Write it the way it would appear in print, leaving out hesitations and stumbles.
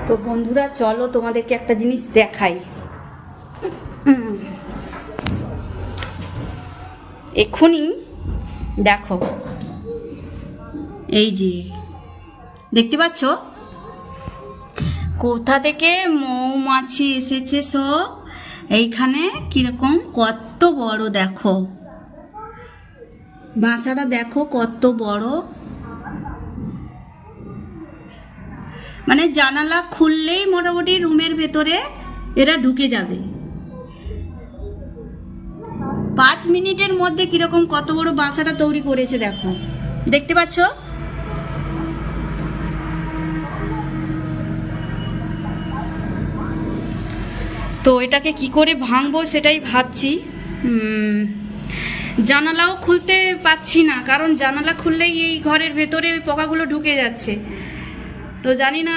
তো বন্ধুরা চলো তোমাদেরকে একটা জিনিস দেখাই। এক্ষুনি দেখো, এই যে দেখতে পাচ্ছ কোথা থেকে মৌমাছি এসেছে সব। এইখানে কিরকম কত বড় দেখো, বাসাটা দেখো কত বড়, মানে জানালা খুললেই মোটামুটি রুমের ভেতরে এরা ঢুকে যাবে। 5 মিনিটের মধ্যে কিরকম কত বড় বাসাটা তৈরি করেছে দেখো, দেখতে পাচ্ছ? তো এটাকে কি করে ভাঙবো সেটাই ভাবছি। জানালাও খুলতে পাচ্ছি না, কারণ জানালা খুললেই এই ঘরের ভেতরে ওই পোকাগুলো ঢুকে যাচ্ছে। তো জানি না